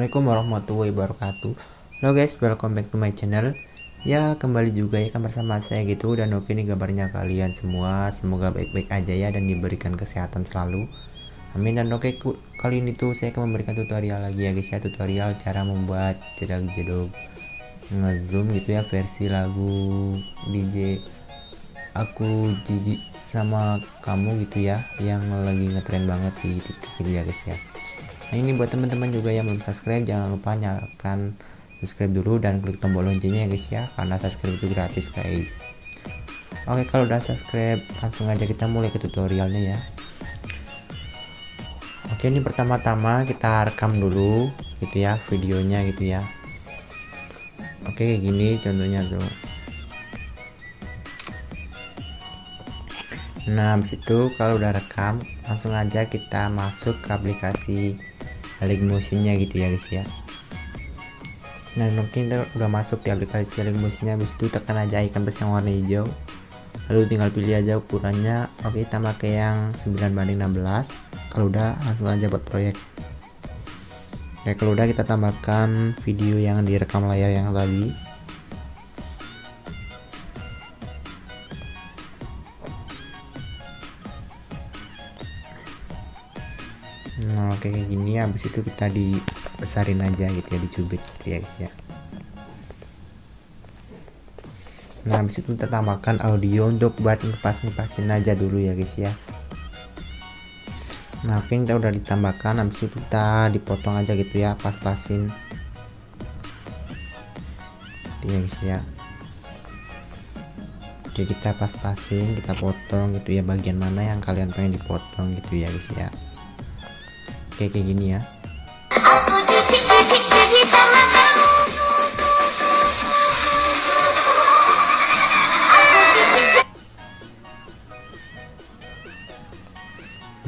Assalamualaikum warahmatullahi wabarakatuh. Halo guys, welcome back to my channel. Ya, kembali juga ya kan bersama saya gitu. Dan oke nih kabarnya kalian semua, semoga baik-baik aja ya dan diberikan kesehatan selalu. Amin. Dan oke, kali ini tuh saya akan memberikan tutorial lagi ya guys ya, tutorial cara membuat jedog-jedog ngezoom gitu ya, versi lagu DJ Aku Jijik Sama Kamu gitu ya, yang lagi ngetren banget di TikTok gitu ya guys ya. Nah, ini buat teman-teman juga yang belum subscribe, jangan lupa nyalakan subscribe dulu dan klik tombol loncengnya ya guys ya, karena subscribe itu gratis guys. Oke, kalau udah subscribe langsung aja kita mulai ke tutorialnya ya. Oke, ini pertama-tama kita rekam dulu gitu ya videonya gitu ya. Oke, kayak gini contohnya tuh. Nah, habis itu kalau udah rekam langsung aja kita masuk ke aplikasi Dailymotion-nya gitu ya guys ya. Nah, mungkin kita udah masuk di aplikasi Dailymotion-nya, habis itu tekan aja icon plus yang warna hijau, lalu tinggal pilih aja ukurannya. Oke, kita pakai yang 9:16. Kalau udah langsung aja buat proyek. Oke, kalau udah kita tambahkan video yang direkam layar yang tadi. Nah, oke kayak gini. Habis itu kita dibesarin aja gitu ya, dicubit gitu ya guys ya. Nah, habis itu kita tambahkan audio untuk buat ngepasin aja dulu ya guys ya. Nah, oke, kita udah ditambahkan, habis itu kita dipotong aja gitu ya, pas-pasin gitu ya guys ya. Oke, kita pas-pasin, kita potong gitu ya, bagian mana yang kalian pengen dipotong gitu ya guys ya. Oke, kayak gini ya.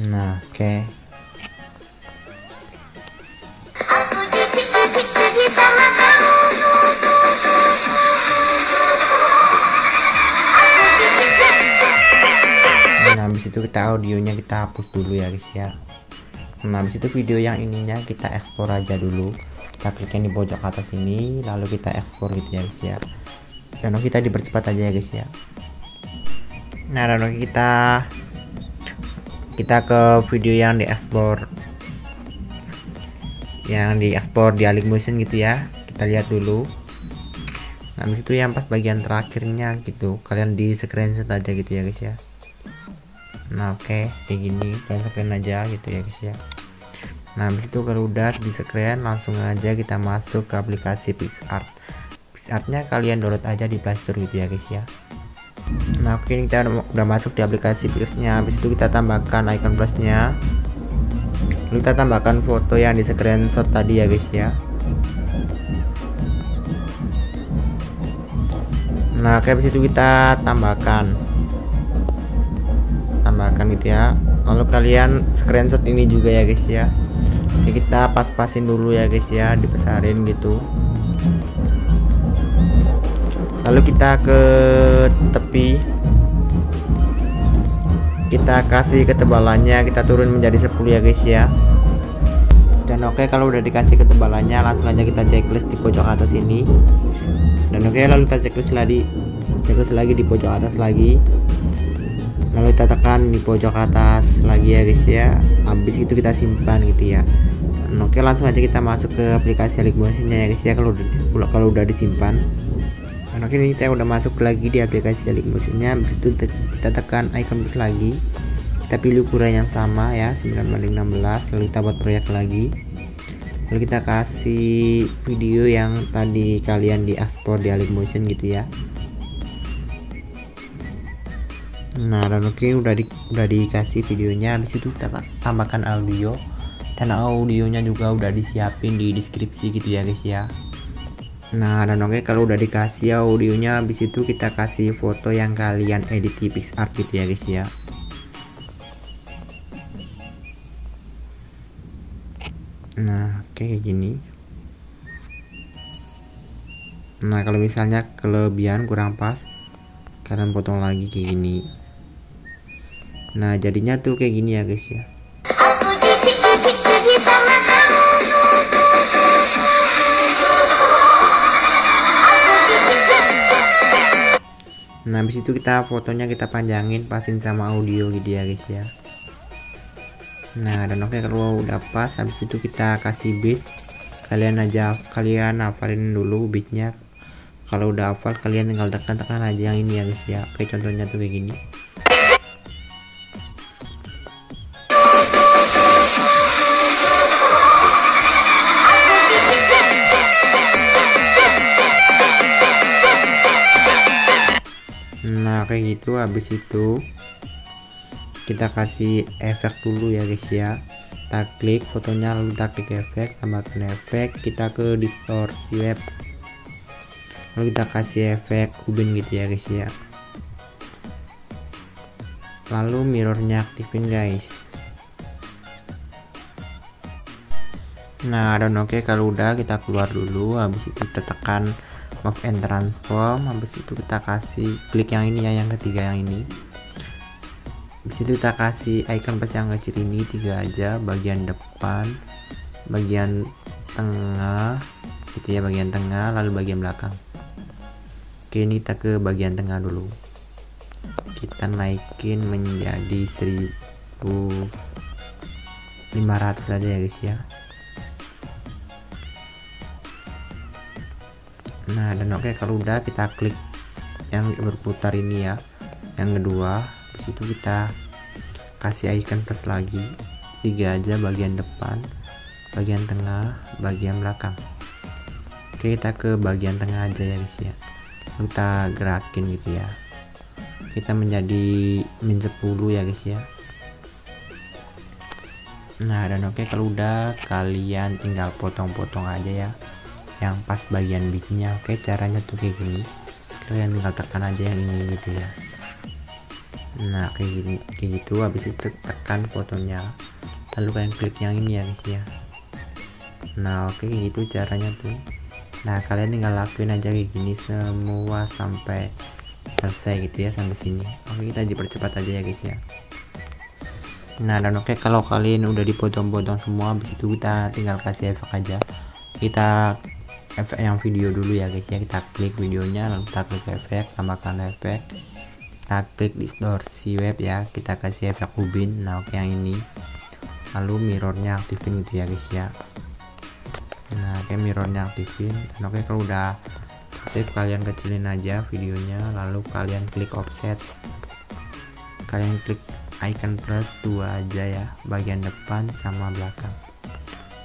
Nah, oke. Nah, habis itu kita audionya kita hapus dulu ya guys ya. Nah, habis itu video yang ininya kita ekspor aja dulu. Kita klik yang di pojok atas ini, lalu kita ekspor gitu ya guys ya. Dan kita dipercepat aja ya guys ya. Nah, dan kita ke video yang diekspor, di Dailymotion gitu ya. Kita lihat dulu. Nah, habis itu yang pas bagian terakhirnya gitu, kalian di screenshot aja gitu ya guys ya. Nah, oke, kayak gini kalian screen aja gitu ya guys ya. Nah, habis itu kalau udah di screen langsung aja kita masuk ke aplikasi PixArt. PixArtnya kalian download aja di Playstore gitu ya guys ya. Nah, oke, kita udah masuk di aplikasi PixArtnya. Habis itu kita tambahkan icon plusnya, lalu kita tambahkan foto yang di screenshot tadi ya guys ya. Nah, oke, habis itu kita tambahkan gitu ya, lalu kalian screenshot ini juga ya guys ya. Oke, kita pas-pasin dulu ya guys ya, dibesarin gitu, lalu kita ke tepi, kita kasih ketebalannya, kita turun menjadi 10 ya guys ya. Dan oke, kalau udah dikasih ketebalannya langsung aja kita checklist di pojok atas ini. Dan oke, lalu kita checklist lagi di pojok atas lagi, lalu kita tekan di pojok atas lagi ya guys ya. Habis itu kita simpan gitu ya. Oke, langsung aja kita masuk ke aplikasi Dailymotion-nya ya guys ya, kalau udah disimpan. Dan oke, ini kita udah masuk lagi di aplikasi Dailymotion-nya. Habis itu kita tekan icon plus lagi, kita pilih ukuran yang sama ya, 9:16, lalu kita buat proyek lagi, lalu kita kasih video yang tadi kalian diekspor di Dailymotion gitu ya. Nah, dan oke, udah dikasih videonya. Habis itu kita tambahkan audio, dan audionya juga udah disiapin di deskripsi gitu ya guys ya. Nah, dan oke, kalau udah dikasih audionya, habis itu kita kasih foto yang kalian edit di PixArt gitu ya guys ya. Nah, oke, kayak gini. Nah, kalau misalnya kelebihan kurang pas, kalian potong lagi kayak gini. Nah, jadinya tuh kayak gini ya guys ya. Nah habis itu kita fotonya kita panjangin, pasin sama audio gitu ya guys ya. Nah dan oke, kalau udah pas habis itu kita kasih beat. Kalian hafalin dulu beatnya. Kalau udah hafal kalian tinggal tekan aja yang ini ya guys ya. Oke, contohnya tuh kayak gini. Nah kayak gitu. Habis itu kita kasih efek dulu ya guys ya. Kita klik fotonya, lalu kita klik efek, tambahkan efek, kita ke distorsi web, lalu kita kasih efek ubin gitu ya guys ya. Lalu mirrornya aktifin guys. Nah dan oke, kalau udah kita keluar dulu. Habis itu kita tekan move and transform. Habis itu kita kasih klik yang ini ya, yang ketiga yang ini. Habis itu kita kasih icon plus yang kecil ini 3 aja, bagian depan, bagian tengah gitu ya, bagian tengah, lalu bagian belakang. Oke, ini kita ke bagian tengah dulu. Kita naikin menjadi 1500 aja ya guys ya. Nah dan oke, kalau udah kita klik yang berputar ini ya, yang kedua. Habis itu kita kasih icon plus lagi 3 aja, bagian depan, bagian tengah, bagian belakang. Oke, kita ke bagian tengah aja ya guys ya. Lalu kita gerakin gitu ya, kita menjadi min 10 ya guys ya. Nah dan oke, kalau udah kalian tinggal potong-potong aja ya yang pas bagian beatnya. Oke, caranya tuh kayak gini, kalian tinggal tekan aja yang ini gitu ya. Nah kayak gitu. Habis itu tekan fotonya, lalu kalian klik yang ini ya guys ya. Nah oke, gitu caranya tuh. Nah kalian tinggal lakuin aja kayak gini semua sampai selesai gitu ya, sampai sini. Oke, kita dipercepat aja ya guys ya. Nah dan oke, kalau kalian udah dipotong-potong semua, habis itu kita tinggal kasih efek aja. Kita efek yang video dulu ya guys ya. Kita klik videonya, lalu kita klik efek, tambahkan efek, kita klik distorsi web ya, kita kasih efek ubin. Nah oke, yang ini, lalu mirrornya aktifin gitu ya guys ya. Nah oke, mirrornya aktifin. Dan oke, kalau udah aktif kalian kecilin aja videonya, lalu kalian klik offset, kalian klik icon plus 2 aja ya, bagian depan sama belakang.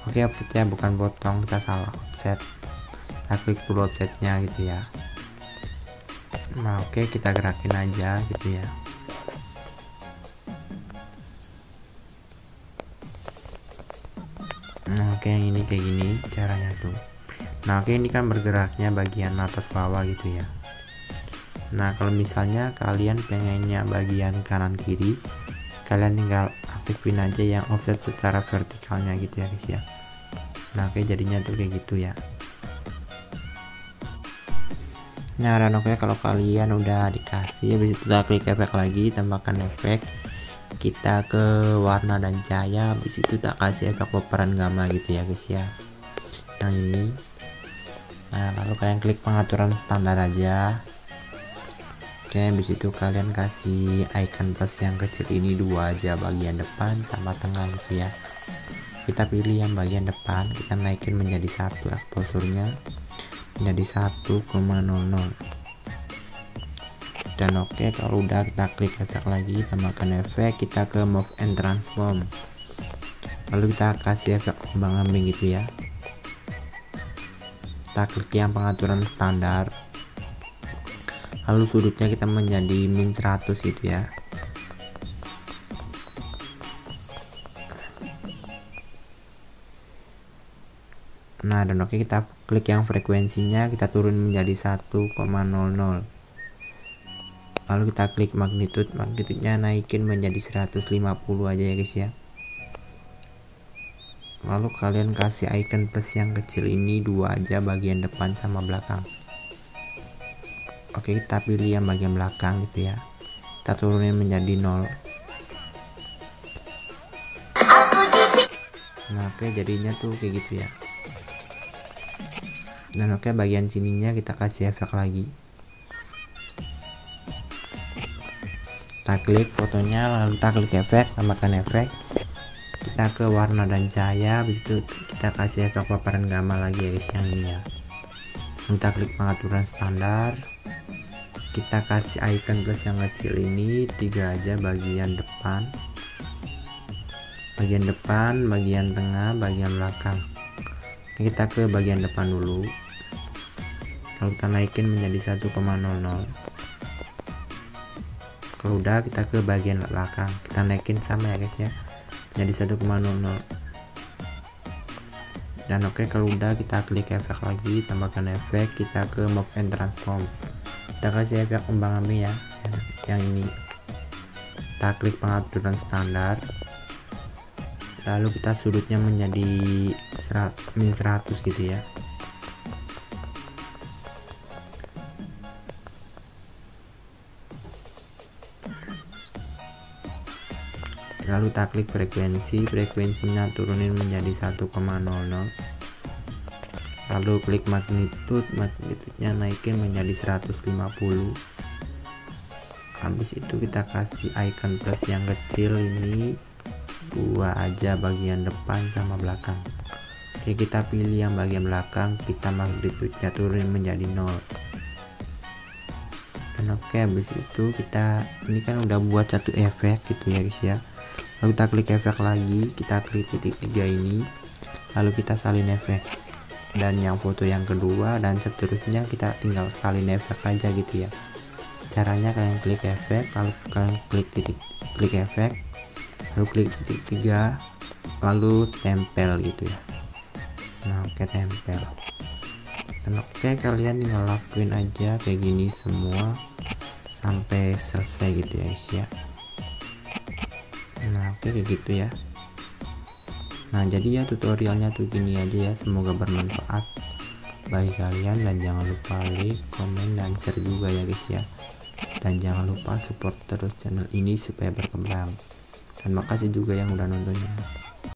Oke, offsetnya bukan potong, kita salah offset. Kita klik dulu offsetnya gitu ya. Nah oke, kita gerakin aja gitu ya. Nah oke, yang ini kayak gini caranya tuh. Nah oke, ini kan bergeraknya bagian atas bawah gitu ya. Nah kalau misalnya kalian pengennya bagian kanan kiri, kalian tinggal aktifin aja yang offset secara vertikalnya gitu ya guys ya. Nah oke, jadinya tuh kayak gitu ya. Nah dan oke, kalau kalian udah dikasih, habis itu kita klik efek lagi, tambahkan efek, kita ke warna dan cahaya. Habis itu kita kasih efek peperan gamma gitu ya guys ya, yang ini. Nah lalu kalian klik pengaturan standar aja. Oke, habis itu kalian kasih icon plus yang kecil ini 2 aja, bagian depan sama tengah gitu ya. Kita pilih yang bagian depan, kita naikin menjadi 1 exposure-nya menjadi 1,00. Dan oke, kalau udah kita klik efek lagi, tambahkan efek, kita ke move and transform, lalu kita kasih efek ombang-ambing gitu ya. Kita klik yang pengaturan standar, lalu sudutnya kita menjadi min 100 gitu ya. Nah dan oke, kita klik yang frekuensinya, kita turun menjadi 1,00. Lalu kita klik magnitude-nya naikin menjadi 150 aja ya guys ya. Lalu kalian kasih icon plus yang kecil ini 2 aja, bagian depan sama belakang. Oke, kita pilih yang bagian belakang gitu ya, kita turunin menjadi 0. Nah oke, jadinya tuh kayak gitu ya. Dan oke, bagian sininya kita kasih efek lagi. Kita klik fotonya, lalu kita klik efek, tambahkan efek. Kita ke warna dan cahaya, habis itu kita kasih efek paparan gamma lagi ya guys, yang ini ya. Kita klik pengaturan standar, kita kasih icon plus yang kecil ini 3 aja, bagian depan, bagian tengah, bagian belakang. Kita ke bagian depan dulu, lalu kita naikin menjadi 1,00. Kalau udah, kita ke bagian belakang, kita naikin sama ya guys ya, jadi 1,00. Dan oke, kalau udah kita klik efek lagi, tambahkan efek, kita ke move and transform, kita kasih efek kembang api ya, yang ini. Kita klik pengaturan standar, lalu kita sudutnya menjadi 100 gitu ya. Lalu kita klik frekuensinya turunin menjadi 1,00. Lalu klik magnitudenya naikin menjadi 150. Habis itu kita kasih icon plus yang kecil ini 2 aja, bagian depan sama belakang. Oke, kita pilih yang bagian belakang, kita magnitudenya turunin menjadi 0. Dan oke, habis itu kita ini kan udah buat satu efek gitu ya guys ya. Lalu kita klik efek lagi, kita klik titik 3 ini, lalu kita salin efek, dan yang foto yang kedua dan seterusnya kita tinggal salin efek aja gitu ya. Caranya kalian klik efek, lalu kalian klik efek, lalu klik titik 3, lalu tempel gitu ya. Nah oke, tempel. Dan oke, kalian tinggal lakuin aja kayak gini semua sampai selesai gitu ya guys ya. Nah oke, kayak gitu ya. Nah jadi ya tutorialnya tuh gini aja ya, semoga bermanfaat bagi kalian, dan jangan lupa like, komen, dan share juga ya guys ya. Dan jangan lupa support terus channel ini supaya berkembang, dan makasih juga yang udah nontonnya.